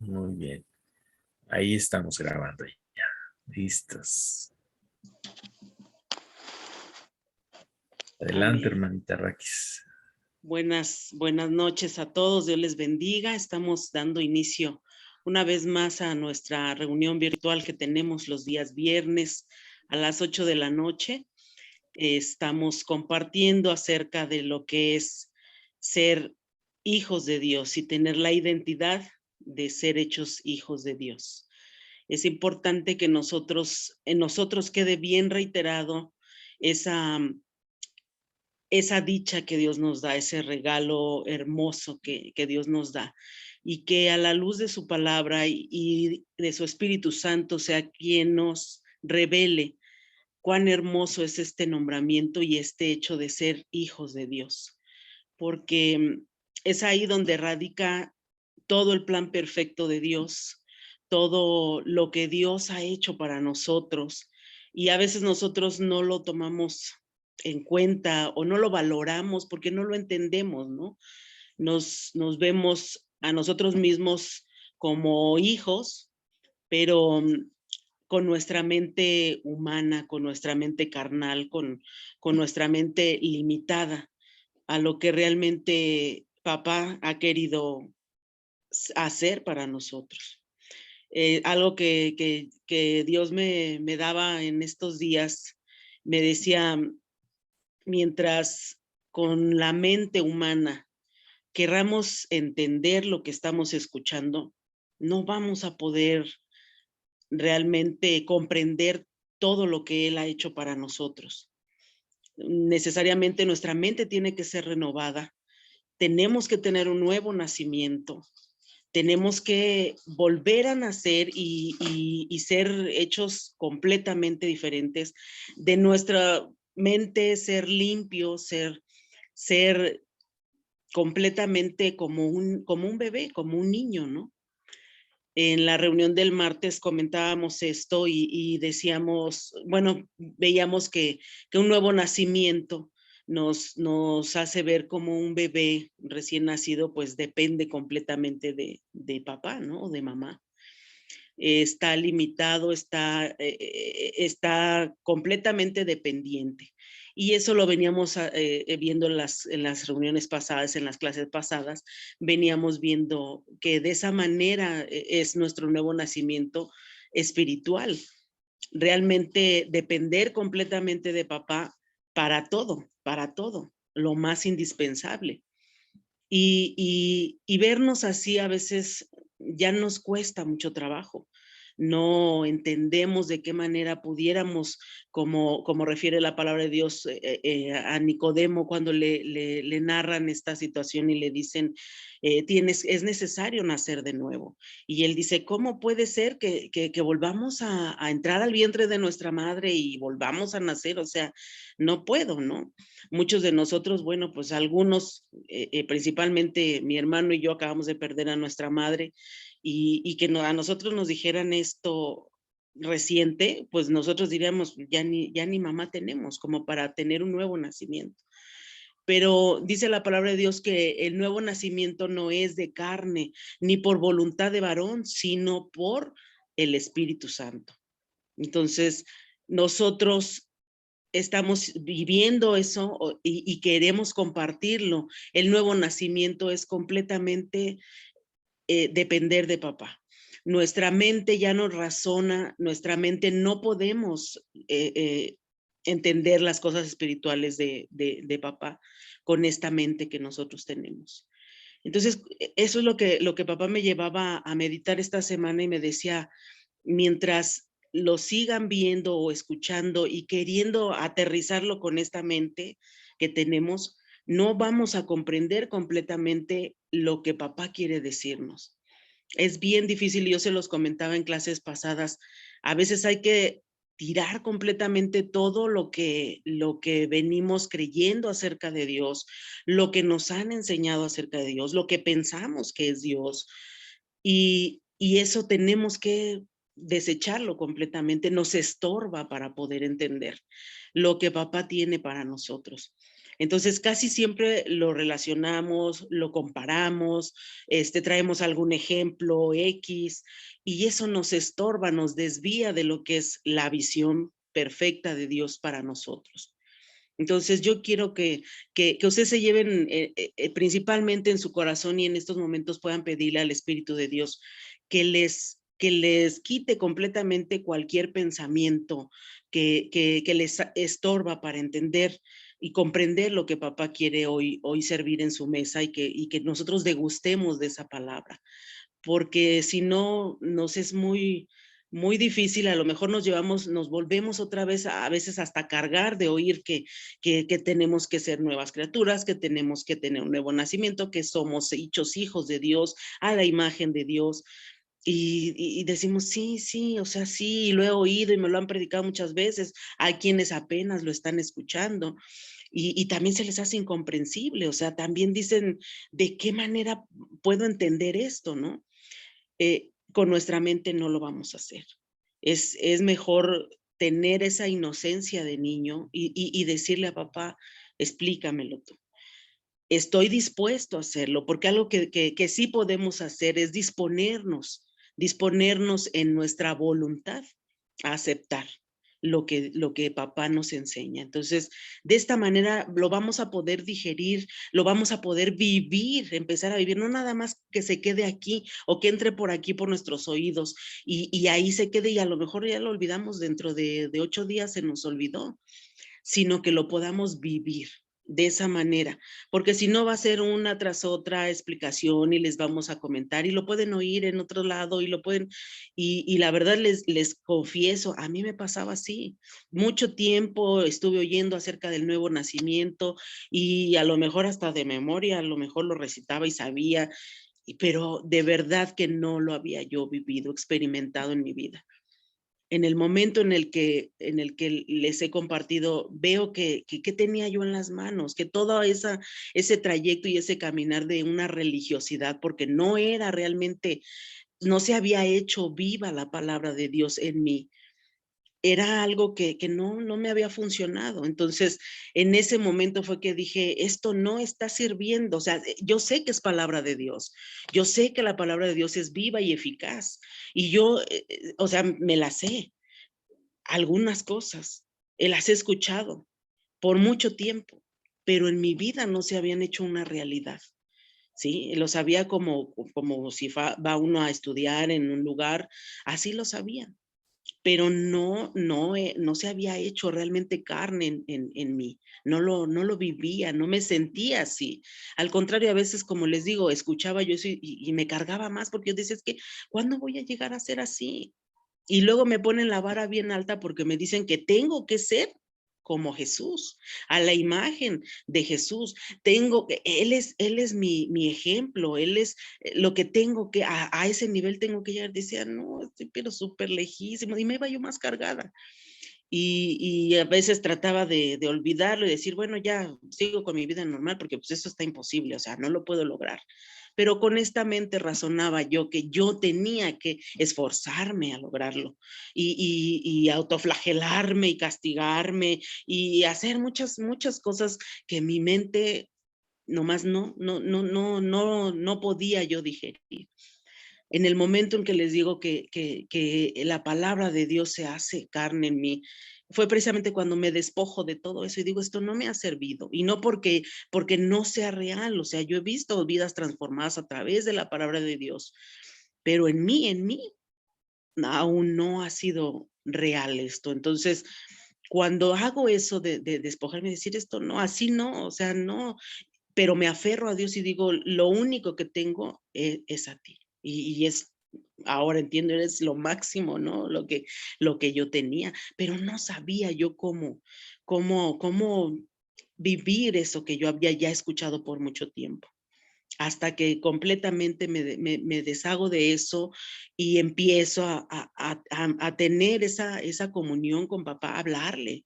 Muy bien. Ahí estamos grabando. Ya. Listos. Adelante, Amén. hermanita Raquis. Buenas noches a todos. Dios les bendiga. Estamos dando inicio una vez más a nuestra reunión virtual que tenemos los días viernes a las 8 de la noche. Estamos compartiendo acerca de lo que es ser hijos de Dios y tener la identidad de ser hechos hijos de Dios. Es importante que en nosotros quede bien reiterado esa dicha que Dios nos da, ese regalo hermoso que Dios nos da, y que a la luz de su palabra y de su Espíritu Santo sea quien nos revele cuán hermoso es este nombramiento y este hecho de ser hijos de Dios, porque es ahí donde radica todo el plan perfecto de Dios, todo lo que Dios ha hecho para nosotros, y a veces nosotros no lo tomamos en cuenta o no lo valoramos porque no lo entendemos, ¿no? Nos vemos a nosotros mismos como hijos, pero con nuestra mente humana, con nuestra mente carnal, con nuestra mente limitada a lo que realmente papá ha querido hacer para nosotros. Algo que Dios me daba en estos días, me decía, mientras con la mente humana querramos entender lo que estamos escuchando, no vamos a poder realmente comprender todo lo que Él ha hecho para nosotros. Necesariamente nuestra mente tiene que ser renovada, tenemos que tener un nuevo nacimiento, tenemos que volver a nacer y ser hechos completamente diferentes, de nuestra mente ser limpio, ser completamente como un bebé, como un niño, ¿no? En la reunión del martes comentábamos esto y decíamos, bueno, veíamos que un nuevo nacimiento nos hace ver como un bebé recién nacido, pues depende completamente de papá, ¿no? O de mamá. Está limitado, está completamente dependiente. Y eso lo veníamos viendo en las reuniones pasadas, en las clases pasadas, veníamos viendo que de esa manera es nuestro nuevo nacimiento espiritual. Realmente depender completamente de papá para todo, lo más indispensable. Y vernos así a veces ya nos cuesta mucho trabajo. No entendemos de qué manera pudiéramos, como refiere la palabra de Dios a Nicodemo cuando le narran esta situación y le dicen, es necesario nacer de nuevo. Y él dice, ¿cómo puede ser que volvamos a entrar al vientre de nuestra madre y volvamos a nacer? O sea, no puedo, ¿no? Muchos de nosotros, bueno, pues algunos, principalmente mi hermano y yo acabamos de perder a nuestra madre y que a nosotros nos dijeran esto reciente, pues nosotros diríamos, ya ni mamá tenemos como para tener un nuevo nacimiento. Pero dice la palabra de Dios que el nuevo nacimiento no es de carne, ni por voluntad de varón, sino por el Espíritu Santo. Entonces, nosotros estamos viviendo eso y queremos compartirlo. El nuevo nacimiento es completamente depender de papá. Nuestra mente ya no razona, nuestra mente no podemos entender las cosas espirituales de papá con esta mente que nosotros tenemos. Entonces, eso es lo que papá me llevaba a meditar esta semana y me decía, mientras lo sigan viendo o escuchando y queriendo aterrizarlo con esta mente que tenemos, no vamos a comprender completamente lo que papá quiere decirnos. Es bien difícil, yo se los comentaba en clases pasadas, a veces hay que tirar completamente todo lo que venimos creyendo acerca de Dios, lo que nos han enseñado acerca de Dios, lo que pensamos que es Dios, y eso tenemos que desecharlo completamente, nos estorba para poder entender lo que papá tiene para nosotros. Entonces, casi siempre lo relacionamos, lo comparamos, traemos algún ejemplo X, y eso nos estorba, nos desvía de lo que es la visión perfecta de Dios para nosotros. Entonces, yo quiero que ustedes se lleven, principalmente en su corazón y en estos momentos puedan pedirle al Espíritu de Dios que les quite completamente cualquier pensamiento que les estorba para entender y comprender lo que papá quiere hoy servir en su mesa y que nosotros degustemos de esa palabra. Porque si no, nos es muy difícil, a lo mejor nos volvemos otra vez a veces hasta cargar de oír que tenemos que ser nuevas criaturas, que tenemos que tener un nuevo nacimiento, que somos hechos hijos de Dios, a la imagen de Dios. Y decimos, sí, sí, o sea, sí, y lo he oído y me lo han predicado muchas veces. Hay quienes apenas lo están escuchando y también se les hace incomprensible, o sea, también dicen, ¿de qué manera puedo entender esto, no? Con nuestra mente no lo vamos a hacer. Es mejor tener esa inocencia de niño y decirle a papá, explícamelo tú. Estoy dispuesto a hacerlo, porque algo que sí podemos hacer es disponernos en nuestra voluntad a aceptar lo que papá nos enseña. Entonces, de esta manera lo vamos a poder digerir, lo vamos a poder vivir, empezar a vivir, no nada más que se quede aquí o que entre por aquí por nuestros oídos y ahí se quede y a lo mejor ya lo olvidamos dentro de 8 días, se nos olvidó, sino que lo podamos vivir de esa manera, porque si no va a ser una tras otra explicación y les vamos a comentar y lo pueden oír en otro lado y lo pueden, y la verdad les confieso, a mí me pasaba así, mucho tiempo estuve oyendo acerca del nuevo nacimiento y a lo mejor hasta de memoria, a lo mejor lo recitaba y sabía, pero de verdad que no lo había yo vivido, experimentado en mi vida. En el momento en el que les he compartido, veo que tenía yo en las manos, que todo ese trayecto y ese caminar de una religiosidad, porque no era realmente, no se había hecho viva la palabra de Dios en mí. Era algo que no me había funcionado. Entonces, en ese momento fue que dije, esto no está sirviendo. O sea, yo sé que es palabra de Dios. Yo sé que la palabra de Dios es viva y eficaz. Y yo, o sea, me la sé algunas cosas, las he escuchado por mucho tiempo, pero en mi vida no se habían hecho una realidad, ¿sí? Lo sabía como si va uno a estudiar en un lugar, así lo sabía, pero no se había hecho realmente carne en mí, no lo vivía, no me sentía así. Al contrario, a veces, como les digo, escuchaba yo eso y me cargaba más porque yo decía, es que, ¿cuándo voy a llegar a ser así? Y luego me ponen la vara bien alta porque me dicen que tengo que ser como Jesús, a la imagen de Jesús. Él es mi ejemplo, él es lo que tengo que, a ese nivel tengo que llegar. Decía, no, estoy pero súper lejísimo. Y me iba yo más cargada. Y a veces trataba de olvidarlo y decir, bueno, ya sigo con mi vida normal porque pues eso está imposible, o sea, no lo puedo lograr. Pero con esta mente razonaba yo que yo tenía que esforzarme a lograrlo y autoflagelarme y castigarme y hacer muchas cosas que mi mente nomás no podía yo digerir. En el momento en que les digo que la palabra de Dios se hace carne en mí, fue precisamente cuando me despojo de todo eso y digo, esto no me ha servido. Y no porque no sea real, o sea, yo he visto vidas transformadas a través de la palabra de Dios, pero en mí, aún no ha sido real esto. Entonces, cuando hago eso de despojarme, decir esto no, así no, o sea, no, pero me aferro a Dios y digo, lo único que tengo es a ti. Y es, ahora entiendo, eres lo máximo, ¿no? Lo que yo tenía, pero no sabía yo cómo vivir eso que yo había ya escuchado por mucho tiempo hasta que completamente me deshago de eso y empiezo a tener esa comunión con papá, hablarle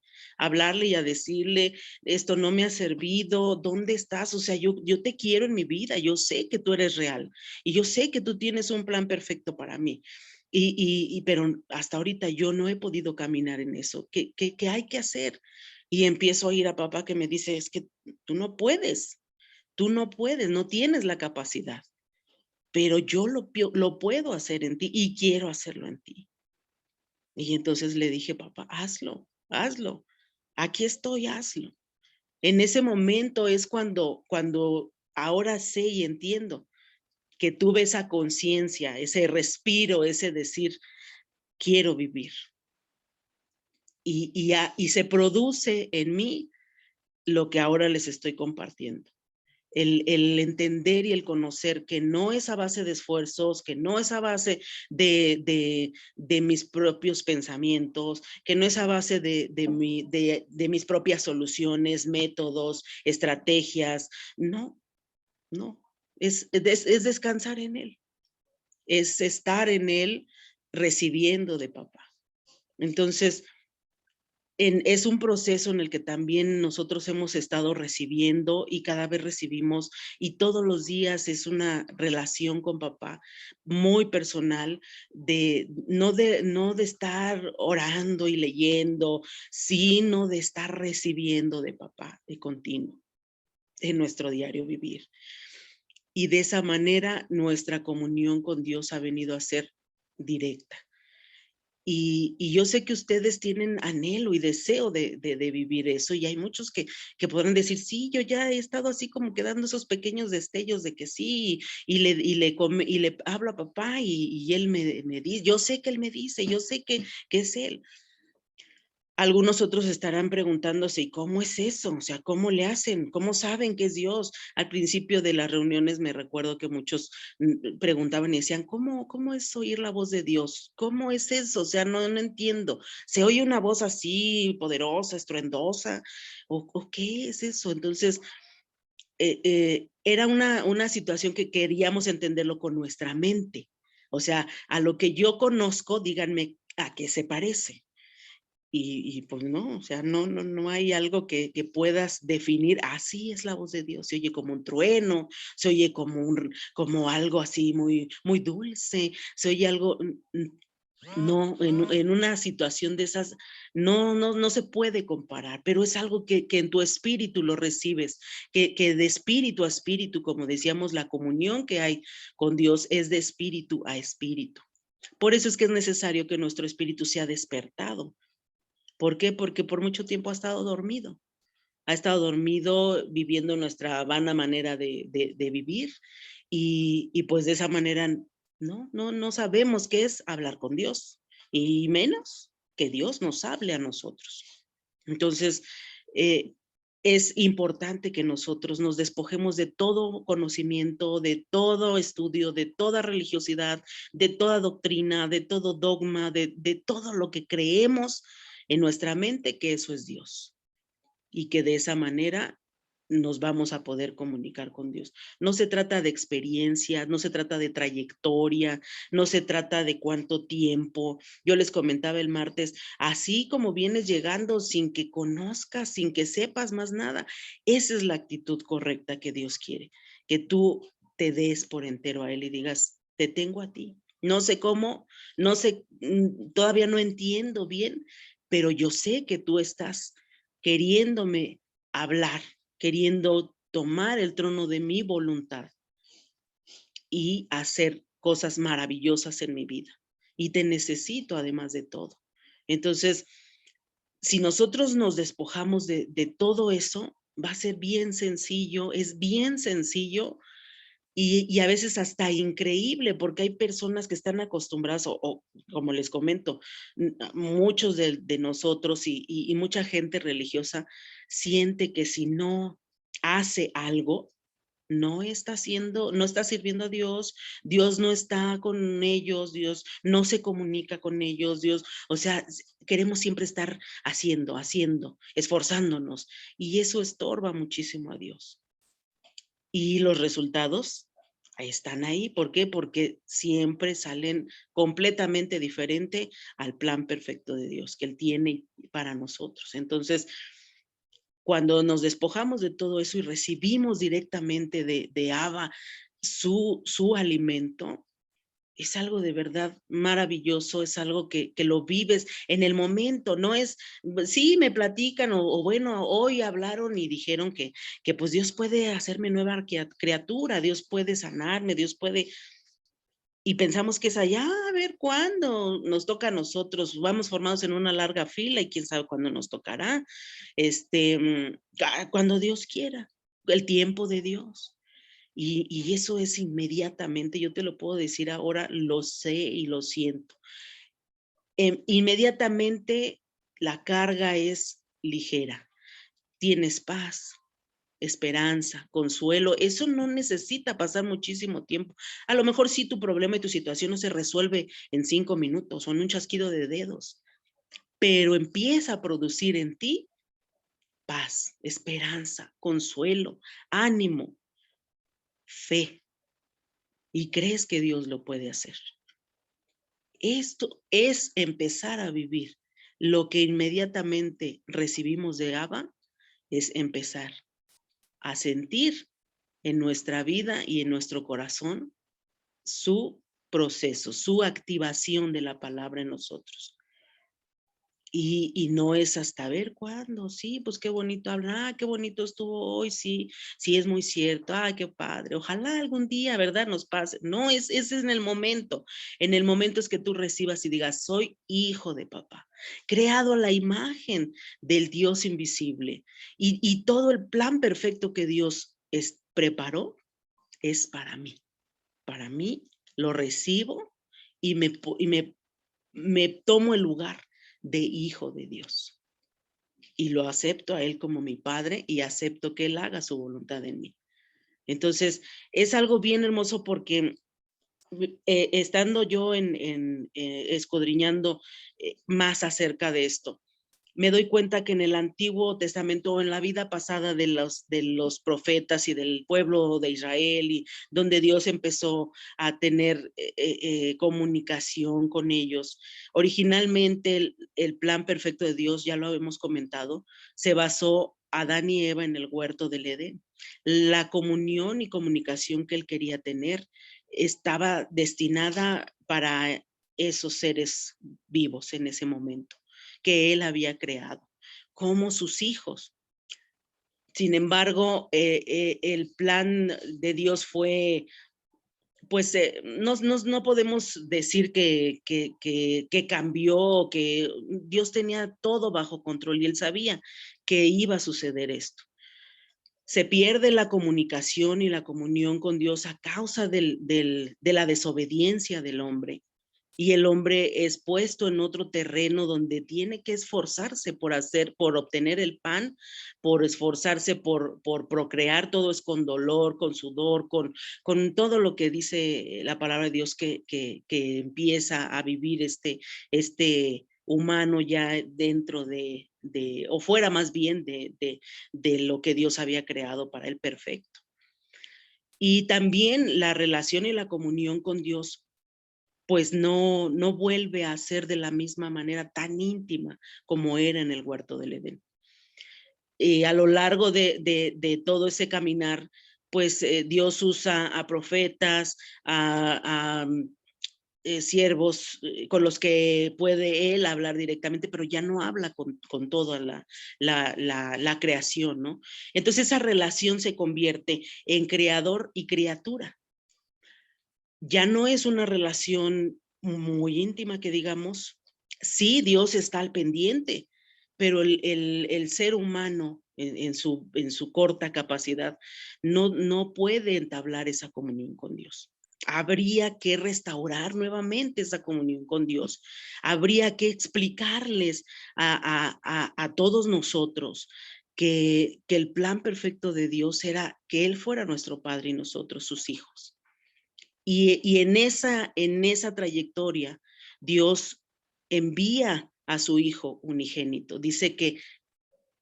y a decirle, esto no me ha servido, ¿dónde estás? O sea, yo te quiero en mi vida, yo sé que tú eres real y yo sé que tú tienes un plan perfecto para mí. Pero hasta ahorita yo no he podido caminar en eso. ¿Qué hay que hacer? Y empiezo a oír a papá que me dice, es que tú no puedes, no tienes la capacidad, pero yo lo puedo hacer en ti y quiero hacerlo en ti. Y entonces le dije, papá, hazlo, hazlo. Aquí estoy, hazlo. En ese momento es cuando ahora sé y entiendo que tuve esa conciencia, ese respiro, ese decir, quiero vivir. Y se produce en mí lo que ahora les estoy compartiendo. El entender y el conocer que no es a base de esfuerzos, que no es a base de mis propios pensamientos, que no es a base de mis propias soluciones, métodos, estrategias. No, no. Es descansar en Él, es estar en Él recibiendo de papá. Entonces, es un proceso en el que también nosotros hemos estado recibiendo y cada vez recibimos y todos los días es una relación con papá muy personal de no de estar orando y leyendo, sino de estar recibiendo de papá de continuo en nuestro diario vivir. Y de esa manera nuestra comunión con Dios ha venido a ser directa. Y yo sé que ustedes tienen anhelo y deseo de vivir eso, y hay muchos que podrán decir, sí, yo ya he estado así como que dando esos pequeños destellos de que sí, y le hablo a papá y él me dice, yo sé que él me dice, yo sé que es él. Algunos otros estarán preguntándose, ¿y cómo es eso? O sea, ¿cómo le hacen? ¿Cómo saben que es Dios? Al principio de las reuniones me recuerdo que muchos preguntaban y decían, ¿cómo es oír la voz de Dios? ¿Cómo es eso? O sea, no entiendo. ¿Se oye una voz así poderosa, estruendosa? ¿O qué es eso? Entonces, era una situación que queríamos entenderlo con nuestra mente. O sea, a lo que yo conozco, díganme a qué se parece. Y pues no, o sea, no hay algo que puedas definir, así es la voz de Dios, se oye como un trueno, se oye como algo así muy dulce, se oye algo, no, en una situación de esas, no se puede comparar, pero es algo que en tu espíritu lo recibes, que de espíritu a espíritu, como decíamos, la comunión que hay con Dios es de espíritu a espíritu. Por eso es que es necesario que nuestro espíritu sea despertado. ¿Por qué? Porque por mucho tiempo ha estado dormido viviendo nuestra vana manera de vivir y pues de esa manera no sabemos qué es hablar con Dios y menos que Dios nos hable a nosotros. Entonces, es importante que nosotros nos despojemos de todo conocimiento, de todo estudio, de toda religiosidad, de toda doctrina, de todo dogma, de todo lo que creemos en nuestra mente que eso es Dios y que de esa manera nos vamos a poder comunicar con Dios. No se trata de experiencia, no se trata de trayectoria, no se trata de cuánto tiempo. Yo les comentaba el martes, así como vienes llegando sin que conozcas, sin que sepas más nada, esa es la actitud correcta que Dios quiere, que tú te des por entero a Él y digas, te tengo a ti. No sé cómo, no sé, todavía no entiendo bien, pero yo sé que tú estás queriéndome hablar, queriendo tomar el trono de mi voluntad y hacer cosas maravillosas en mi vida. Y te necesito además de todo. Entonces, si nosotros nos despojamos de todo eso, va a ser bien sencillo, es bien sencillo y a veces hasta increíble, porque hay personas que están acostumbradas, o como les comento, muchos de nosotros y mucha gente religiosa siente que si no hace algo, no está sirviendo a Dios, Dios no está con ellos, Dios no se comunica con ellos, Dios, o sea, queremos siempre estar haciendo, esforzándonos, y eso estorba muchísimo a Dios. Y los resultados están ahí. ¿Por qué? Porque siempre salen completamente diferente al plan perfecto de Dios que Él tiene para nosotros. Entonces, cuando nos despojamos de todo eso y recibimos directamente de Abba su alimento, es algo de verdad maravilloso, es algo que lo vives en el momento, no es, sí, me platican o bueno, hoy hablaron y dijeron que pues Dios puede hacerme nueva criatura, Dios puede sanarme, Dios puede, y pensamos que es allá, a ver cuándo nos toca a nosotros, vamos formados en una larga fila y quién sabe cuándo nos tocará, cuando Dios quiera, el tiempo de Dios. Y eso es inmediatamente, yo te lo puedo decir ahora, lo sé y lo siento. Inmediatamente la carga es ligera. Tienes paz, esperanza, consuelo. Eso no necesita pasar muchísimo tiempo. A lo mejor sí tu problema y tu situación no se resuelve en 5 minutos o en un chasquido de dedos, pero empieza a producir en ti paz, esperanza, consuelo, ánimo, fe. Y crees que Dios lo puede hacer. Esto es empezar a vivir. Lo que inmediatamente recibimos de Abba es empezar a sentir en nuestra vida y en nuestro corazón su proceso, su activación de la palabra en nosotros. Y no es hasta ver cuándo, sí, pues qué bonito hablar, qué bonito estuvo hoy, sí, sí es muy cierto, ay, qué padre, ojalá algún día, ¿verdad? Nos pase. No, es en en el momento es que tú recibas y digas, soy hijo de papá, creado a la imagen del Dios invisible y todo el plan perfecto que Dios preparó es para mí lo recibo y me tomo el lugar de hijo de Dios y lo acepto a él como mi padre y acepto que él haga su voluntad en mí. Entonces, es algo bien hermoso porque estando yo escudriñando más acerca de esto, me doy cuenta que en el Antiguo Testamento o en la vida pasada de los profetas y del pueblo de Israel, y donde Dios empezó a tener comunicación con ellos, originalmente el plan perfecto de Dios, ya lo hemos comentado, se basó Adán y Eva en el huerto del Edén. La comunión y comunicación que él quería tener estaba destinada para esos seres vivos en ese momento que él había creado, como sus hijos. Sin embargo, el plan de Dios fue, pues, no podemos decir que cambió, que Dios tenía todo bajo control y él sabía que iba a suceder esto. Se pierde la comunicación y la comunión con Dios a causa de la desobediencia del hombre. Y el hombre es puesto en otro terreno donde tiene que esforzarse por obtener el pan, por esforzarse por procrear, todo es con dolor, con sudor, con todo lo que dice la palabra de Dios que empieza a vivir este humano ya dentro o fuera más bien de lo que Dios había creado para el perfecto. Y también la relación y la comunión con Dios pues no vuelve a ser de la misma manera tan íntima como era en el huerto del Edén. A lo largo de todo ese caminar, pues Dios usa a profetas, a siervos con los que puede él hablar directamente, pero ya no habla con toda la creación, ¿no? Entonces esa relación se convierte en creador y criatura. Ya no es una relación muy íntima que digamos, sí, Dios está al pendiente, pero el ser humano en su corta capacidad no puede entablar esa comunión con Dios. Habría que restaurar nuevamente esa comunión con Dios. Habría que explicarles a todos nosotros que el plan perfecto de Dios era que Él fuera nuestro Padre y nosotros sus hijos. Y en esa trayectoria, Dios envía a su Hijo unigénito. Dice que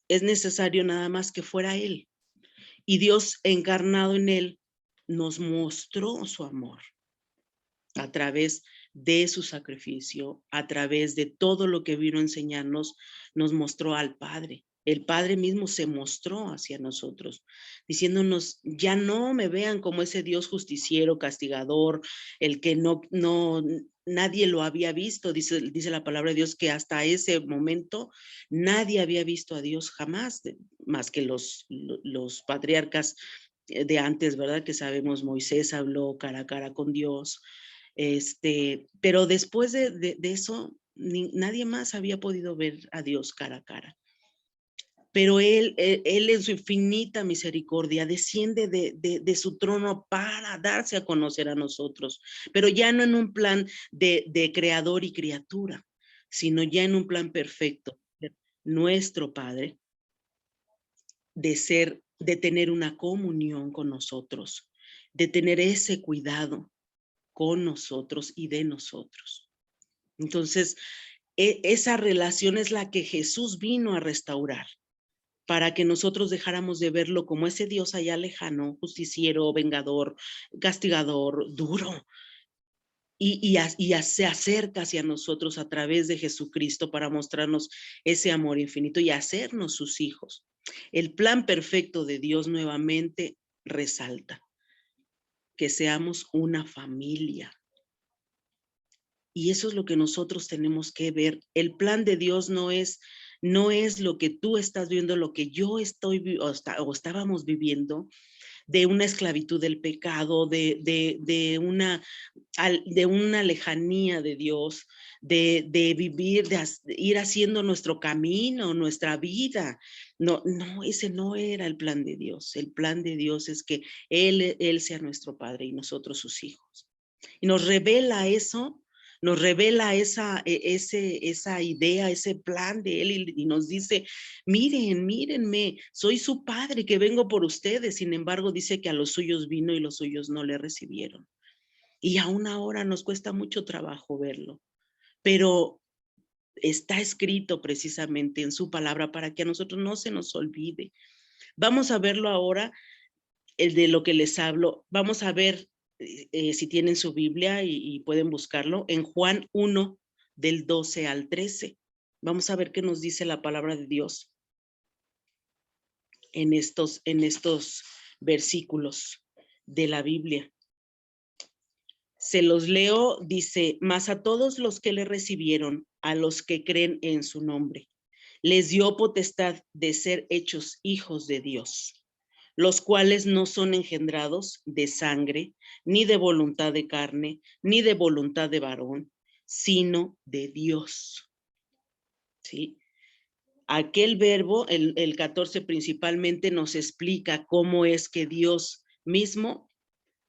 es necesario nada más que fuera Él. Y Dios encarnado en Él nos mostró su amor a través de su sacrificio, a través de todo lo que vino a enseñarnos, nos mostró al Padre. El Padre mismo se mostró hacia nosotros, diciéndonos, ya no me vean como ese Dios justiciero, castigador, el que nadie lo había visto. Dice la palabra de Dios que hasta ese momento nadie había visto a Dios jamás, más que los patriarcas de antes, ¿verdad? Que sabemos, Moisés habló cara a cara con Dios, pero después de eso, nadie más había podido ver a Dios cara a cara. Pero él en su infinita misericordia desciende de su trono para darse a conocer a nosotros, pero ya no en un plan de creador y criatura, sino ya en un plan perfecto, nuestro Padre, de tener una comunión con nosotros, de tener ese cuidado con nosotros y de nosotros. Entonces, esa relación es la que Jesús vino a restaurar, para que nosotros dejáramos de verlo como ese Dios allá lejano, justiciero, vengador, castigador, duro, y se acerca hacia nosotros a través de Jesucristo para mostrarnos ese amor infinito y hacernos sus hijos. El plan perfecto de Dios nuevamente resalta que seamos una familia. Y eso es lo que nosotros tenemos que ver. El plan de Dios no es lo que tú estás viendo, lo que yo estoy o estábamos viviendo, de una esclavitud del pecado, de una lejanía de Dios, de vivir, de ir haciendo nuestro camino, nuestra vida. No, ese no era el plan de Dios. El plan de Dios es que Él sea nuestro Padre y nosotros sus hijos. Y nos revela eso. Nos revela esa idea, ese plan de Él y nos dice, mírenme, soy su Padre que vengo por ustedes. Sin embargo, dice que a los suyos vino y los suyos no le recibieron. Y aún ahora nos cuesta mucho trabajo verlo, pero está escrito precisamente en su palabra para que a nosotros no se nos olvide. Vamos a verlo ahora, el de lo que les hablo. Vamos a ver si tienen su Biblia y pueden buscarlo, en Juan 1, del 12 al 13. Vamos a ver qué nos dice la palabra de Dios en estos versículos de la Biblia. Se los leo, dice, mas a todos los que le recibieron, a los que creen en su nombre, les dio potestad de ser hechos hijos de Dios, los cuales no son engendrados de sangre, ni de voluntad de carne, ni de voluntad de varón, sino de Dios. ¿Sí? Aquel verbo, el 14 principalmente, nos explica cómo es que Dios mismo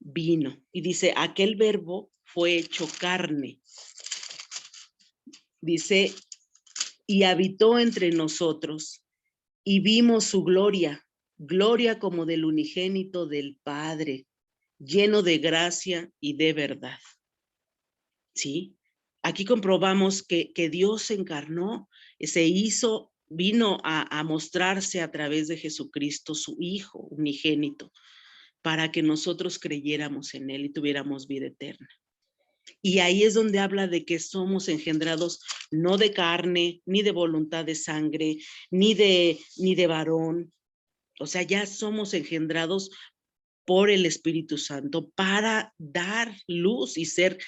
vino. Y dice, aquel verbo fue hecho carne. Dice, y habitó entre nosotros, y vimos su gloria, gloria como del unigénito del Padre, lleno de gracia y de verdad. ¿Sí? Aquí comprobamos que Dios se encarnó, vino a mostrarse a través de Jesucristo, su Hijo unigénito, para que nosotros creyéramos en Él y tuviéramos vida eterna. Y ahí es donde habla de que somos engendrados no de carne, ni de voluntad de sangre, ni de varón. O sea, ya somos engendrados por el Espíritu Santo para dar luz y ser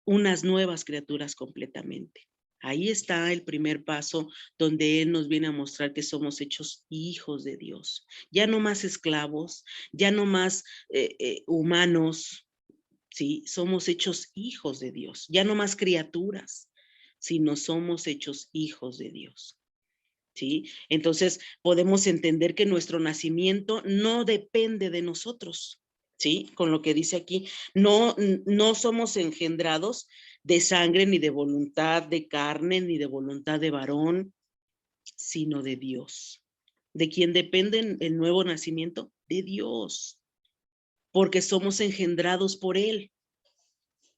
unas nuevas criaturas completamente. Ahí está el primer paso donde Él nos viene a mostrar que somos hechos hijos de Dios. Ya no más esclavos, ya no más humanos, ¿sí? Somos hechos hijos de Dios. Ya no más criaturas, sino somos hechos hijos de Dios. ¿Sí? Entonces podemos entender que nuestro nacimiento no depende de nosotros, ¿sí? Con lo que dice aquí, no somos engendrados de sangre, ni de voluntad de carne, ni de voluntad de varón, sino de Dios. ¿De quién depende el nuevo nacimiento? De Dios, porque somos engendrados por Él.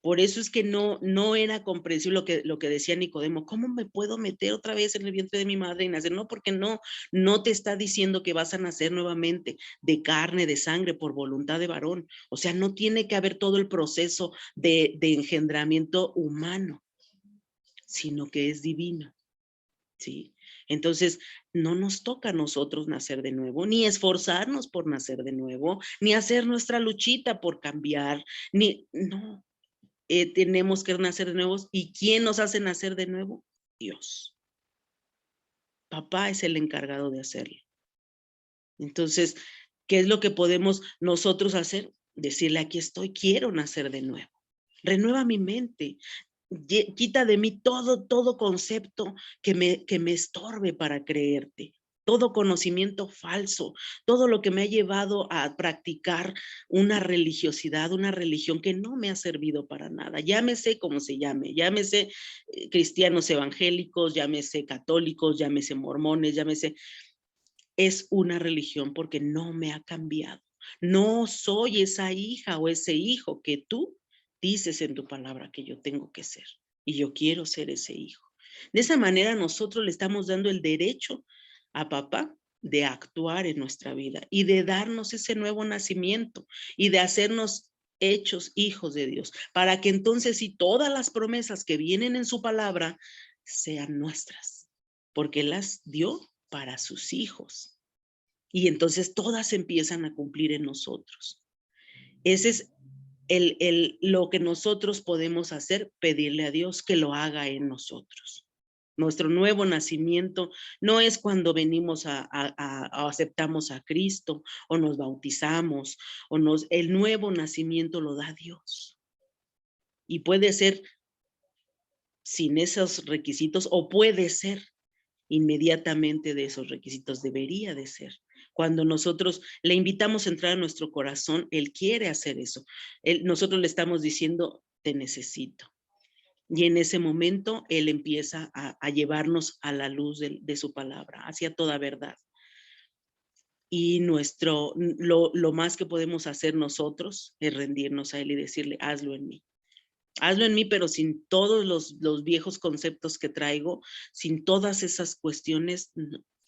Por eso es que no era comprensible lo que decía Nicodemo. ¿Cómo me puedo meter otra vez en el vientre de mi madre y nacer? No, porque no te está diciendo que vas a nacer nuevamente de carne, de sangre, por voluntad de varón. O sea, no tiene que haber todo el proceso de engendramiento humano, sino que es divino. ¿Sí? Entonces, no nos toca a nosotros nacer de nuevo, ni esforzarnos por nacer de nuevo, ni hacer nuestra luchita por cambiar, no. Tenemos que nacer de nuevo. ¿Y quién nos hace nacer de nuevo? Dios. Papá es el encargado de hacerlo. Entonces, ¿qué es lo que podemos nosotros hacer? Decirle, aquí estoy, quiero nacer de nuevo. Renueva mi mente. Quita de mí todo concepto que me estorbe para creerte. Todo conocimiento falso, todo lo que me ha llevado a practicar una religiosidad, una religión que no me ha servido para nada. Llámese como se llame, llámese cristianos evangélicos, llámese católicos, llámese mormones, llámese... Es una religión porque no me ha cambiado. No soy esa hija o ese hijo que tú dices en tu palabra que yo tengo que ser. Y yo quiero ser ese hijo. De esa manera nosotros le estamos dando el derecho a papá de actuar en nuestra vida y de darnos ese nuevo nacimiento y de hacernos hechos hijos de Dios, para que entonces sí todas las promesas que vienen en su palabra sean nuestras, porque las dio para sus hijos. Y entonces todas empiezan a cumplir en nosotros. Ese es lo que nosotros podemos hacer, pedirle a Dios que lo haga en nosotros. Nuestro nuevo nacimiento no es cuando venimos a aceptamos a Cristo o nos bautizamos el nuevo nacimiento lo da Dios. Y puede ser sin esos requisitos o puede ser inmediatamente de esos requisitos, debería de ser. Cuando nosotros le invitamos a entrar a nuestro corazón, Él quiere hacer eso. Nosotros le estamos diciendo, te necesito. Y en ese momento Él empieza a llevarnos a la luz de su palabra, hacia toda verdad. Y lo más que podemos hacer nosotros es rendirnos a Él y decirle, hazlo en mí. Hazlo en mí, pero sin todos los viejos conceptos que traigo, sin todas esas cuestiones,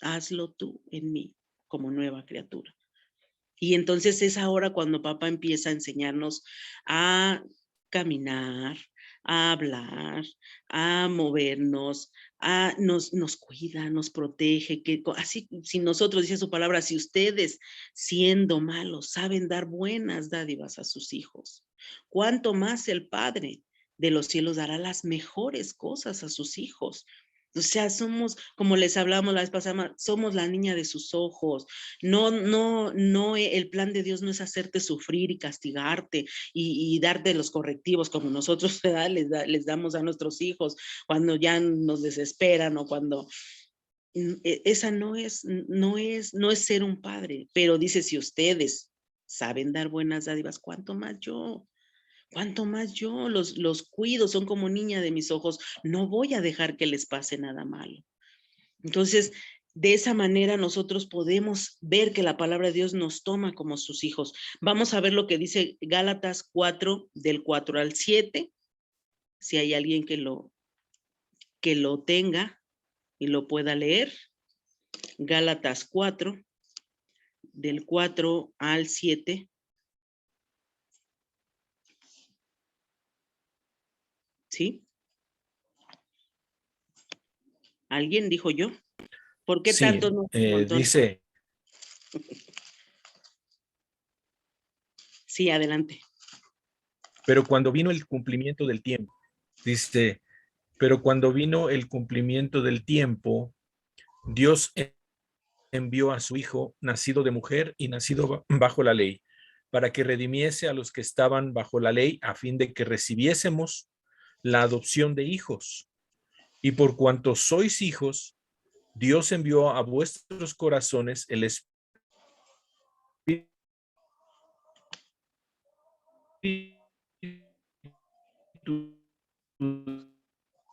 hazlo tú en mí como nueva criatura. Y entonces es ahora cuando papá empieza a enseñarnos a caminar, a hablar, a movernos, nos cuida, nos protege, que así, si nosotros, dice su palabra, si ustedes siendo malos saben dar buenas dádivas a sus hijos, ¿cuánto más el Padre de los cielos dará las mejores cosas a sus hijos? O sea, somos, como les hablamos la vez pasada, somos la niña de sus ojos. No, el plan de Dios no es hacerte sufrir y castigarte y darte los correctivos como nosotros les damos a nuestros hijos cuando ya nos desesperan o cuando... Esa no es ser un padre, pero dice, si ustedes saben dar buenas dádivas, ¿cuánto más yo? ¿Cuánto más yo los cuido? Son como niña de mis ojos. No voy a dejar que les pase nada malo. Entonces, de esa manera nosotros podemos ver que la palabra de Dios nos toma como sus hijos. Vamos a ver lo que dice Gálatas 4, del 4 al 7. Si hay alguien que lo tenga y lo pueda leer. Gálatas 4, del 4 al 7. ¿Sí? ¿Alguien dijo yo? ¿Por qué Sí, tanto no? dice, Sí, adelante. pero cuando vino el cumplimiento del tiempo, dice, pero cuando vino el cumplimiento del tiempo, Dios envió a su Hijo, nacido de mujer y nacido bajo la ley, para que redimiese a los que estaban bajo la ley, a fin de que recibiésemos la adopción de hijos. Y por cuanto sois hijos, Dios envió a vuestros corazones el Espíritu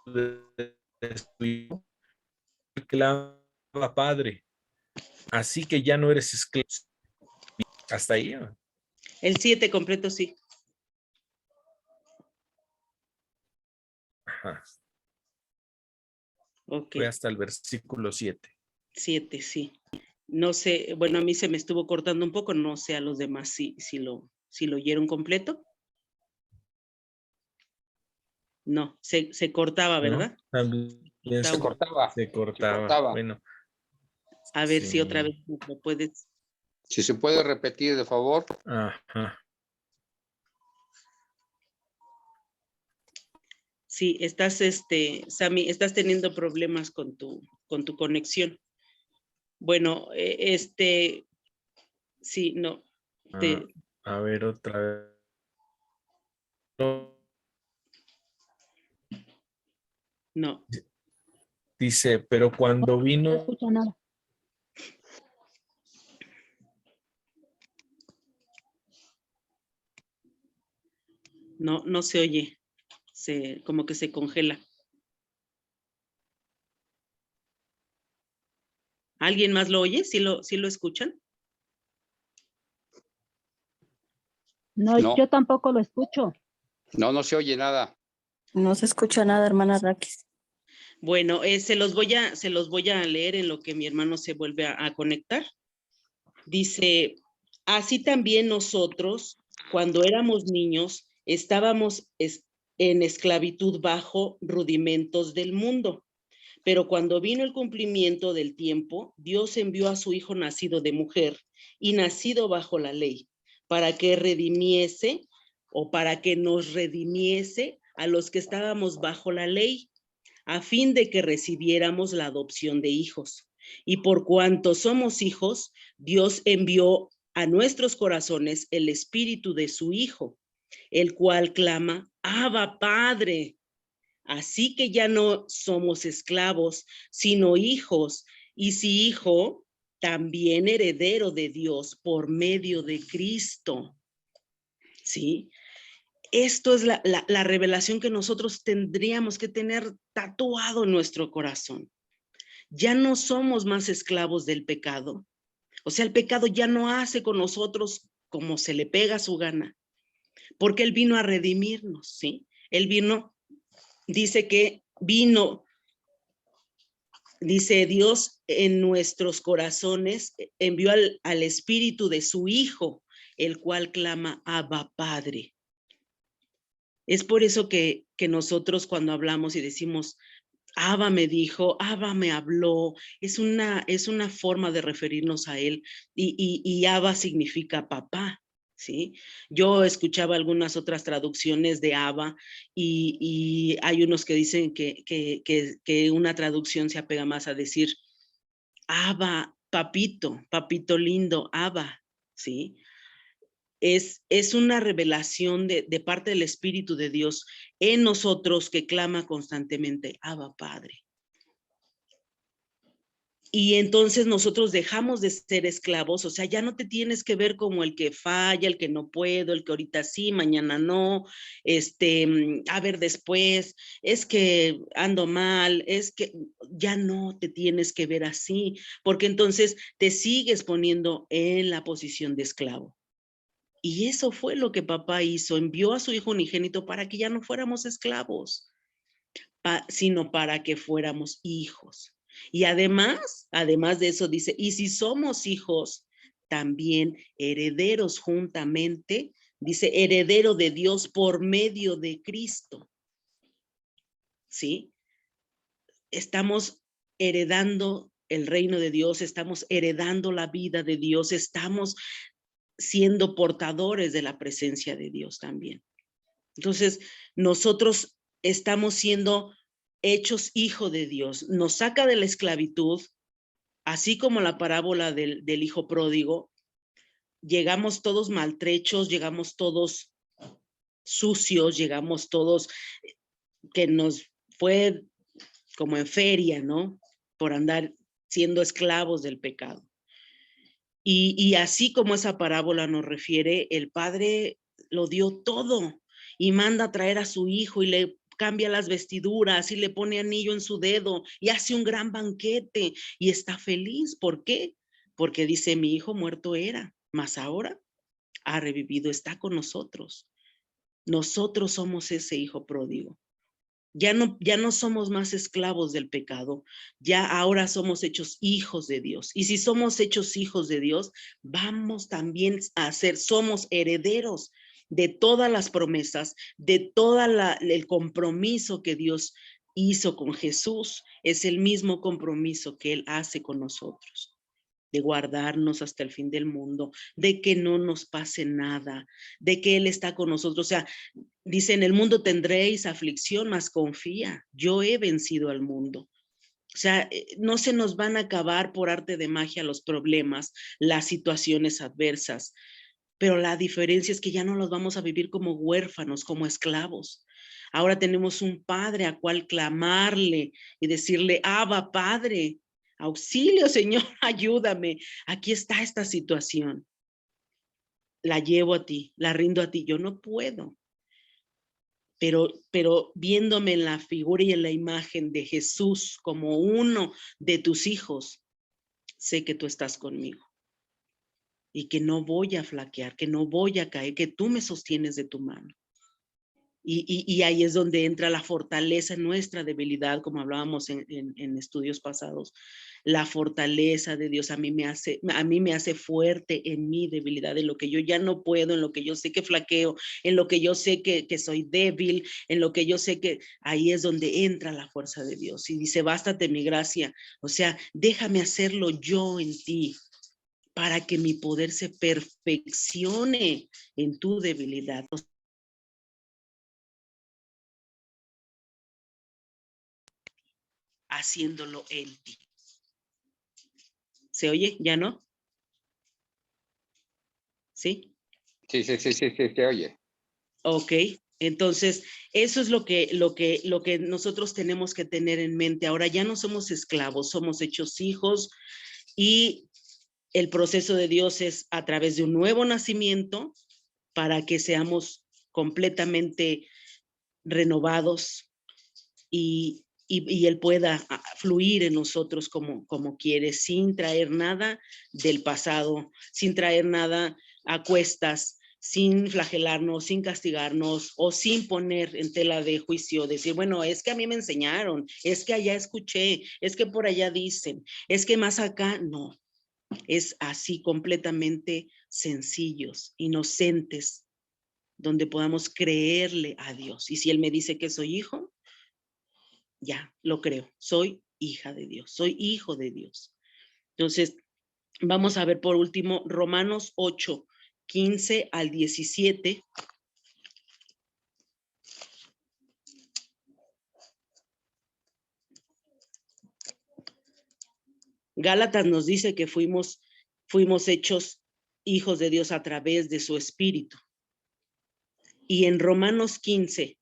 de su Hijo, clama Padre. Así que ya no eres esclavo. Hasta ahí. El 7 completo, sí. Ajá. Ok. Fue hasta el versículo 7. 7, sí. No sé, bueno, a mí se me estuvo cortando un poco, no sé a los demás si lo oyeron completo. No, se cortaba, ¿no? ¿verdad? También Se cortaba. se Se cortaba. cortaba. Bueno, A ver si otra sí. vez lo puedes. Si se puede repetir, de favor. Ajá. Sí, estás, Sammy, estás teniendo problemas con tu conexión. Bueno, sí, no. A ver, otra vez. No. Dice, pero cuando No vino, escucho nada. No se oye. Como que se congela. ¿Alguien más lo oye? ¿Sí lo escuchan? No, No. yo tampoco lo escucho. No se oye nada. No se escucha nada, hermana Raquis. Bueno, se los voy a leer en lo que mi hermano se vuelve a conectar. Dice, así también nosotros, cuando éramos niños, estábamos en esclavitud bajo rudimentos del mundo. Pero cuando vino el cumplimiento del tiempo, Dios envió a su Hijo nacido de mujer y nacido bajo la ley, para que redimiese o para que nos redimiese a los que estábamos bajo la ley, a fin de que recibiéramos la adopción de hijos. Y por cuanto somos hijos, Dios envió a nuestros corazones el espíritu de su Hijo, el cual clama, Abba, Padre. Así que ya no somos esclavos, sino hijos, y si hijo, también heredero de Dios por medio de Cristo. ¿Sí? Esto es la revelación que nosotros tendríamos que tener tatuado en nuestro corazón. Ya no somos más esclavos del pecado. O sea, el pecado ya no hace con nosotros como se le pega su gana, porque Él vino a redimirnos, ¿sí? Él vino, dice que vino, dice Dios en nuestros corazones, envió al Espíritu de su Hijo, el cual clama, Abba, Padre. Es por eso que nosotros cuando hablamos y decimos, Abba me dijo, Abba me habló, es una forma de referirnos a él, y Abba significa papá, ¿sí? Yo escuchaba algunas otras traducciones de Abba y hay unos que dicen que una traducción se apega más a decir, Abba, papito lindo, Abba, ¿sí? Es una revelación de parte del Espíritu de Dios en nosotros que clama constantemente, Abba, Padre. Y entonces nosotros dejamos de ser esclavos, o sea, ya no te tienes que ver como el que falla, el que no puedo, el que ahorita sí, mañana no, a ver después, es que ando mal, es que ya no te tienes que ver así, porque entonces te sigues poniendo en la posición de esclavo. Y eso fue lo que papá hizo, envió a su Hijo unigénito para que ya no fuéramos esclavos, sino para que fuéramos hijos. Y además de eso dice, y si somos hijos, también herederos juntamente, dice, heredero de Dios por medio de Cristo. ¿Sí? Estamos heredando el reino de Dios, estamos heredando la vida de Dios, estamos siendo portadores de la presencia de Dios también. Entonces, nosotros estamos siendo hechos hijo de Dios. Nos saca de la esclavitud, así como la parábola del hijo pródigo. Llegamos todos maltrechos, llegamos todos sucios, llegamos todos que nos fue como en feria, ¿no? Por andar siendo esclavos del pecado. Y así como esa parábola nos refiere, el Padre lo dio todo y manda a traer a su hijo y le cambia las vestiduras y le pone anillo en su dedo y hace un gran banquete y está feliz. ¿Por qué? Porque dice, mi hijo muerto era, mas ahora ha revivido, está con nosotros. Nosotros somos ese hijo pródigo. Ya no somos más esclavos del pecado, ya ahora somos hechos hijos de Dios. Y si somos hechos hijos de Dios, vamos también a somos herederos de todas las promesas, de todo el compromiso que Dios hizo con Jesús, es el mismo compromiso que Él hace con nosotros, de guardarnos hasta el fin del mundo, de que no nos pase nada, de que Él está con nosotros. O sea, dice, en el mundo tendréis aflicción, mas confía, yo he vencido al mundo. O sea, no se nos van a acabar por arte de magia los problemas, las situaciones adversas, pero la diferencia es que ya no los vamos a vivir como huérfanos, como esclavos. Ahora tenemos un Padre a cual clamarle y decirle, Abba, Padre, auxilio, Señor, ayúdame. Aquí está esta situación. La llevo a ti, la rindo a ti. Yo no puedo. Pero viéndome en la figura y en la imagen de Jesús como uno de tus hijos, sé que tú estás conmigo y que no voy a flaquear, que no voy a caer, que tú me sostienes de tu mano. Y ahí es donde entra la fortaleza en nuestra debilidad, como hablábamos en estudios pasados. La fortaleza de Dios a mí me hace fuerte en mi debilidad, en lo que yo ya no puedo, en lo que yo sé que flaqueo, en lo que yo sé que soy débil, en lo que yo sé que ahí es donde entra la fuerza de Dios. Y dice, bástate mi gracia, o sea, déjame hacerlo yo en ti, para que mi poder se perfeccione en tu debilidad. Haciéndolo en ti. ¿Se oye? ¿Ya no? ¿Sí? Sí, se oye. Ok. Entonces, eso es lo que nosotros tenemos que tener en mente. Ahora ya no somos esclavos, somos hechos hijos y el proceso de Dios es a través de un nuevo nacimiento para que seamos completamente renovados y Él pueda fluir en nosotros como quiere, sin traer nada del pasado, sin traer nada a cuestas, sin flagelarnos, sin castigarnos o sin poner en tela de juicio, decir, bueno, es que a mí me enseñaron, es que allá escuché, es que por allá dicen, es que más acá, no. Es así completamente sencillos, inocentes, donde podamos creerle a Dios. Y si Él me dice que soy hijo, ya lo creo, soy hija de Dios, soy hijo de Dios. Entonces, vamos a ver por último Romanos 8, 15 al 17. Gálatas nos dice que fuimos hechos hijos de Dios a través de su Espíritu. Y en Romanos 15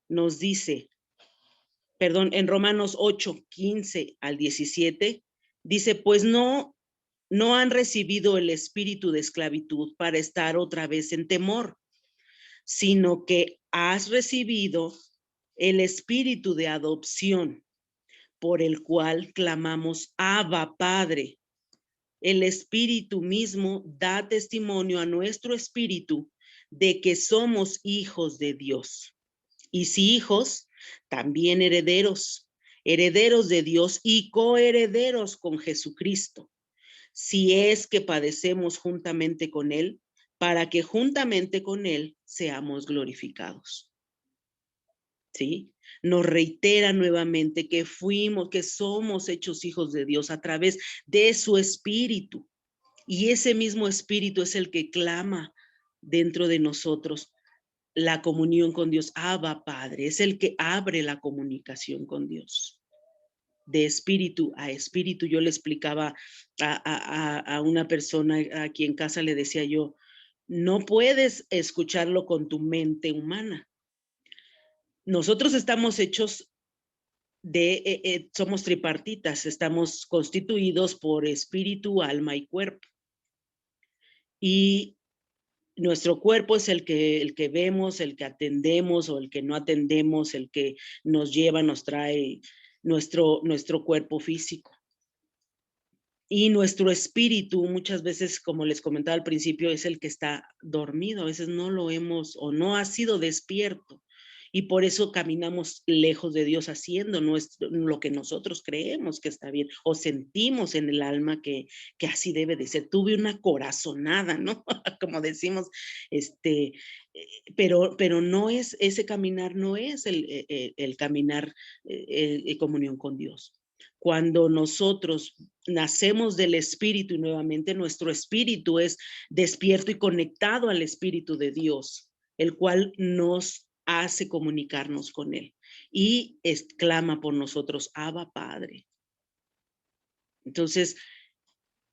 nos dice, en Romanos 8, 15 al 17, dice, pues no han recibido el espíritu de esclavitud para estar otra vez en temor, sino que has recibido el espíritu de adopción, por el cual clamamos, Abba, Padre. El espíritu mismo da testimonio a nuestro espíritu de que somos hijos de Dios. Y si hijos, también herederos, herederos de Dios y coherederos con Jesucristo, si es que padecemos juntamente con Él, para que juntamente con Él seamos glorificados. ¿Sí? Nos reitera nuevamente que somos hechos hijos de Dios a través de su Espíritu. Y ese mismo Espíritu es el que clama dentro de nosotros la comunión con Dios. Abba, Padre, es el que abre la comunicación con Dios. De espíritu a espíritu. Yo le explicaba a una persona aquí en casa, le decía yo, no puedes escucharlo con tu mente humana. Nosotros estamos hechos somos tripartitas, estamos constituidos por espíritu, alma y cuerpo. Y nuestro cuerpo es el que vemos, el que atendemos o el que no atendemos, el que nos lleva, nos trae nuestro cuerpo físico. Y nuestro espíritu muchas veces, como les comentaba al principio, es el que está dormido. A veces no lo hemos o no ha sido despierto. Y por eso caminamos lejos de Dios haciendo lo que nosotros creemos que está bien o sentimos en el alma que así debe de ser. Tuve una corazonada, ¿no? Como decimos, pero no es, ese caminar no es el caminar en comunión con Dios. Cuando nosotros nacemos del Espíritu y nuevamente nuestro espíritu es despierto y conectado al Espíritu de Dios, el cual nos hace comunicarnos con Él y clama por nosotros, Abba Padre. Entonces,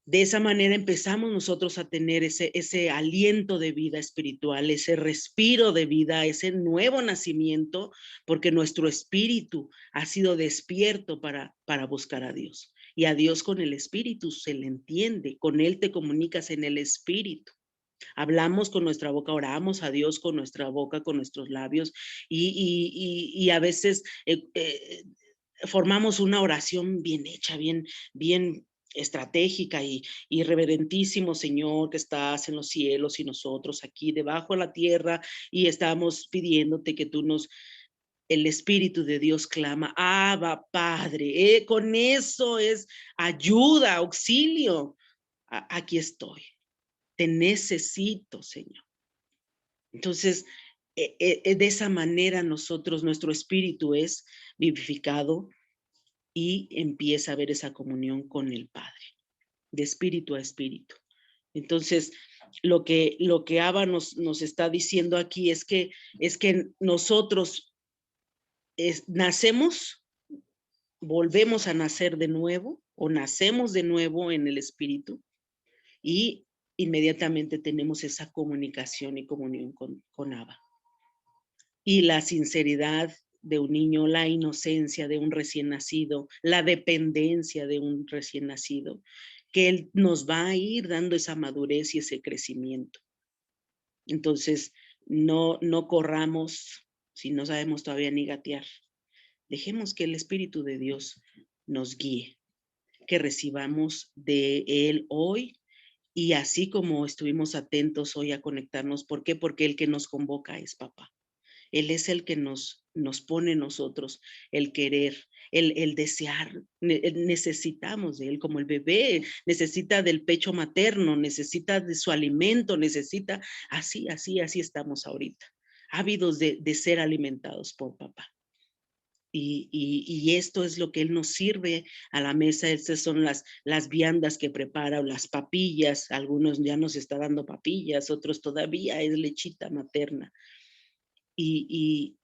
de esa manera empezamos nosotros a tener ese aliento de vida espiritual, ese respiro de vida, ese nuevo nacimiento, porque nuestro espíritu ha sido despierto para buscar a Dios. Y a Dios con el espíritu se le entiende, con Él te comunicas en el espíritu. Hablamos con nuestra boca, oramos a Dios con nuestra boca, con nuestros labios y a veces formamos una oración bien hecha, bien estratégica y reverentísimo Señor que estás en los cielos y nosotros aquí debajo de la tierra y estamos pidiéndote que tú nos, el Espíritu de Dios clama, Abba Padre, con eso es ayuda, auxilio, aquí estoy, te necesito Señor. Entonces, de esa manera nosotros, nuestro espíritu es vivificado y empieza a haber esa comunión con el Padre, de espíritu a espíritu. Entonces, lo que Abba nos está diciendo aquí es que nosotros nacemos, volvemos a nacer de nuevo o nacemos de nuevo en el espíritu y inmediatamente tenemos esa comunicación y comunión con Abba. Y la sinceridad de un niño, la inocencia de un recién nacido, la dependencia de un recién nacido, que Él nos va a ir dando esa madurez y ese crecimiento. Entonces, no corramos si no sabemos todavía ni gatear. Dejemos que el Espíritu de Dios nos guíe, que recibamos de Él hoy y así como estuvimos atentos hoy a conectarnos. ¿Por qué? Porque el que nos convoca es papá. Él es el que nos pone nosotros el querer, el desear. Necesitamos de Él como el bebé necesita del pecho materno, necesita de su alimento, necesita, así estamos ahorita, ávidos de ser alimentados por papá. Y esto es lo que Él nos sirve a la mesa. Estas son las viandas que prepara, o las papillas. Algunos ya nos está dando papillas, otros todavía es lechita materna. Y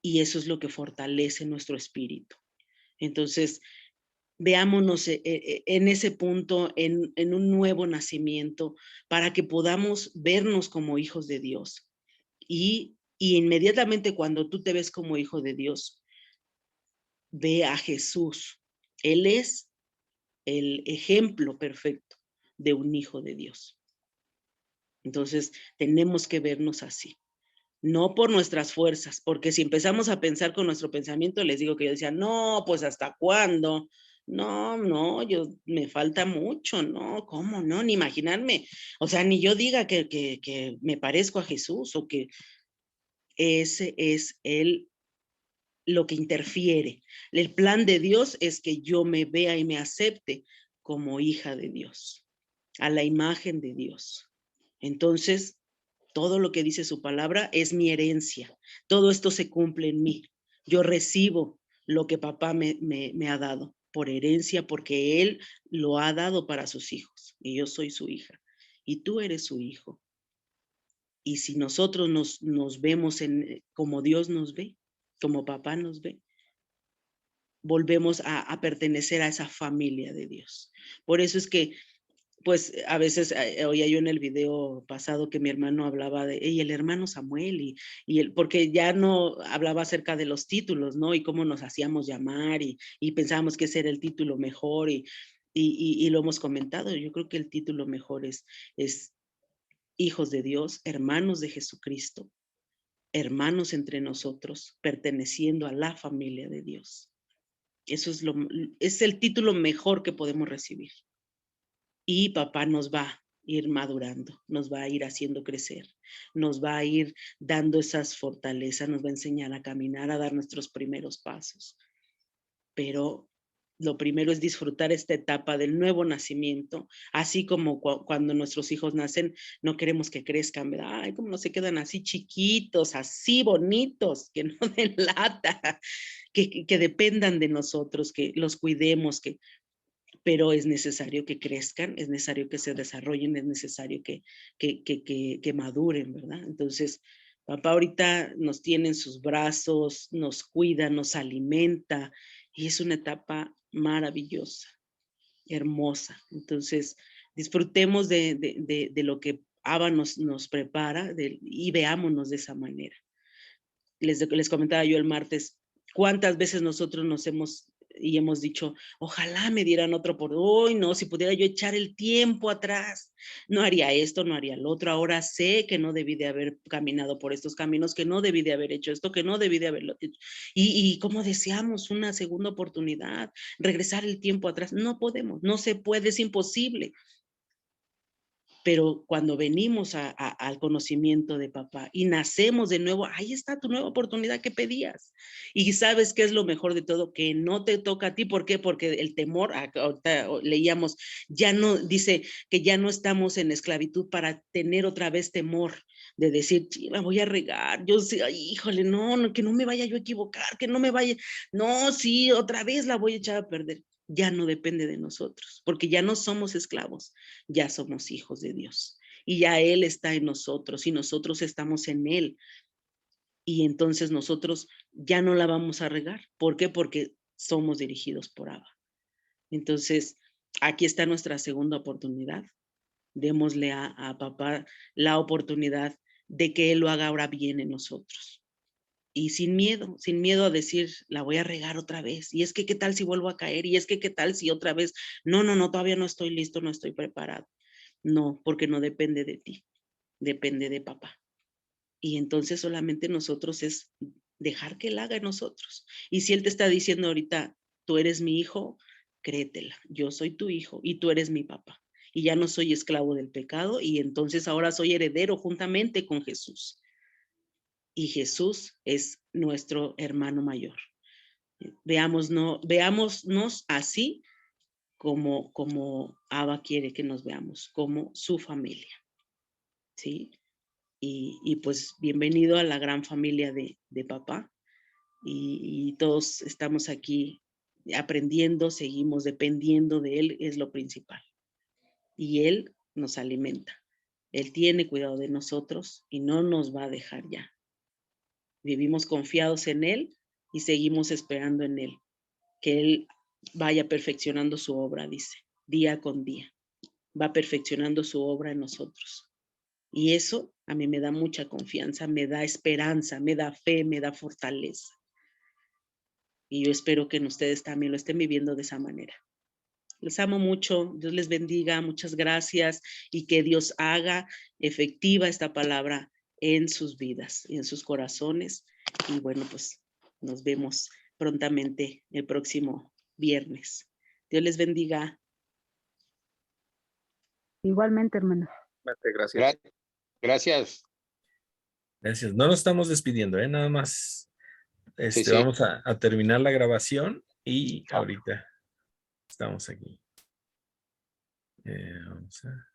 eso es lo que fortalece nuestro espíritu. Entonces, veámonos en ese punto, en un nuevo nacimiento, para que podamos vernos como hijos de Dios. Y inmediatamente cuando tú te ves como hijo de Dios, ve a Jesús. Él es el ejemplo perfecto de un hijo de Dios. Entonces, tenemos que vernos así. No por nuestras fuerzas, porque si empezamos a pensar con nuestro pensamiento, les digo que yo decía, no, pues ¿hasta cuándo? No, me falta mucho, no, ¿cómo no? Ni imaginarme, o sea, ni yo diga que me parezco a Jesús o que ese es lo que interfiere. El plan de Dios es que yo me vea y me acepte como hija de Dios, a la imagen de Dios. Entonces, todo lo que dice su palabra es mi herencia. Todo esto se cumple en mí. Yo recibo lo que papá me ha dado por herencia, porque Él lo ha dado para sus hijos. Y yo soy su hija. Y tú eres su hijo. Y si nosotros nos vemos como Dios nos ve, como papá nos ve, volvemos a pertenecer a esa familia de Dios. Por eso es que pues a veces oía yo en el video pasado que mi hermano hablaba de el hermano Samuel porque ya no hablaba acerca de los títulos, ¿no? Y cómo nos hacíamos llamar y pensábamos que ese era el título mejor y lo hemos comentado. Yo creo que el título mejor es hijos de Dios, hermanos de Jesucristo, hermanos entre nosotros, perteneciendo a la familia de Dios. Eso es el título mejor que podemos recibir. Y papá nos va a ir madurando, nos va a ir haciendo crecer, nos va a ir dando esas fortalezas, nos va a enseñar a caminar, a dar nuestros primeros pasos. Pero lo primero es disfrutar esta etapa del nuevo nacimiento, así como cuando nuestros hijos nacen, no queremos que crezcan, ¿verdad? Ay, como no se quedan así chiquitos, así bonitos, que no den lata, que dependan de nosotros, que los cuidemos, pero es necesario que crezcan, es necesario que se desarrollen, es necesario que maduren, ¿verdad? Entonces, papá ahorita nos tiene en sus brazos, nos cuida, nos alimenta, y es una etapa maravillosa, hermosa. Entonces, disfrutemos de lo que Abba nos prepara y veámonos de esa manera. Les comentaba yo el martes, cuántas veces nosotros hemos dicho, ojalá me dieran otro por hoy, no, si pudiera yo echar el tiempo atrás, no haría esto, no haría lo otro, ahora sé que no debí de haber caminado por estos caminos, que no debí de haber hecho esto, que no debí de haberlo hecho. Y como deseamos una segunda oportunidad, regresar el tiempo atrás, no podemos, no se puede, es imposible. Pero cuando venimos al conocimiento de papá y nacemos de nuevo, ahí está tu nueva oportunidad que pedías. Y sabes qué es lo mejor de todo, que no te toca a ti. ¿Por qué? Porque el temor, ahorita leíamos, ya no, dice que ya no estamos en esclavitud para tener otra vez temor de decir, la voy a regar, yo sé, ay, híjole, no, que no me vaya yo a equivocar, que no me vaya, no, sí, otra vez la voy a echar a perder. Ya no depende de nosotros, porque ya no somos esclavos, ya somos hijos de Dios. Y ya Él está en nosotros y nosotros estamos en Él. Y entonces nosotros ya no la vamos a regar. ¿Por qué? Porque somos dirigidos por Abba. Entonces, aquí está nuestra segunda oportunidad. Démosle a papá la oportunidad de que Él lo haga ahora bien en nosotros. Y sin miedo a decir, la voy a regar otra vez. Y es que, ¿qué tal si vuelvo a caer? Y es que, ¿qué tal si otra vez? No, todavía no estoy listo, no estoy preparado. No, porque no depende de ti, depende de papá. Y entonces solamente nosotros es dejar que Él haga en nosotros. Y si Él te está diciendo ahorita, tú eres mi hijo, créetela, yo soy tu hijo y tú eres mi papá. Y ya no soy esclavo del pecado y entonces ahora soy heredero juntamente con Jesús. Y Jesús es nuestro hermano mayor. Veámonos así como Abba quiere que nos veamos, como su familia. ¿Sí? Y pues bienvenido a la gran familia de papá. Y todos estamos aquí aprendiendo, seguimos dependiendo de él, es lo principal. Y él nos alimenta. Él tiene cuidado de nosotros y no nos va a dejar ya. Vivimos confiados en Él y seguimos esperando en Él, que Él vaya perfeccionando su obra, dice, día con día. Va perfeccionando su obra en nosotros. Y eso a mí me da mucha confianza, me da esperanza, me da fe, me da fortaleza. Y yo espero que en ustedes también lo estén viviendo de esa manera. Les amo mucho, Dios les bendiga, muchas gracias y que Dios haga efectiva esta palabra en sus vidas y en sus corazones. Y bueno, pues nos vemos prontamente el próximo viernes. Dios les bendiga. Igualmente, hermano. Gracias. Gracias. Gracias. No nos estamos despidiendo, ¿eh? Nada más Sí, sí. vamos a terminar la grabación y ahorita estamos aquí. Vamos a...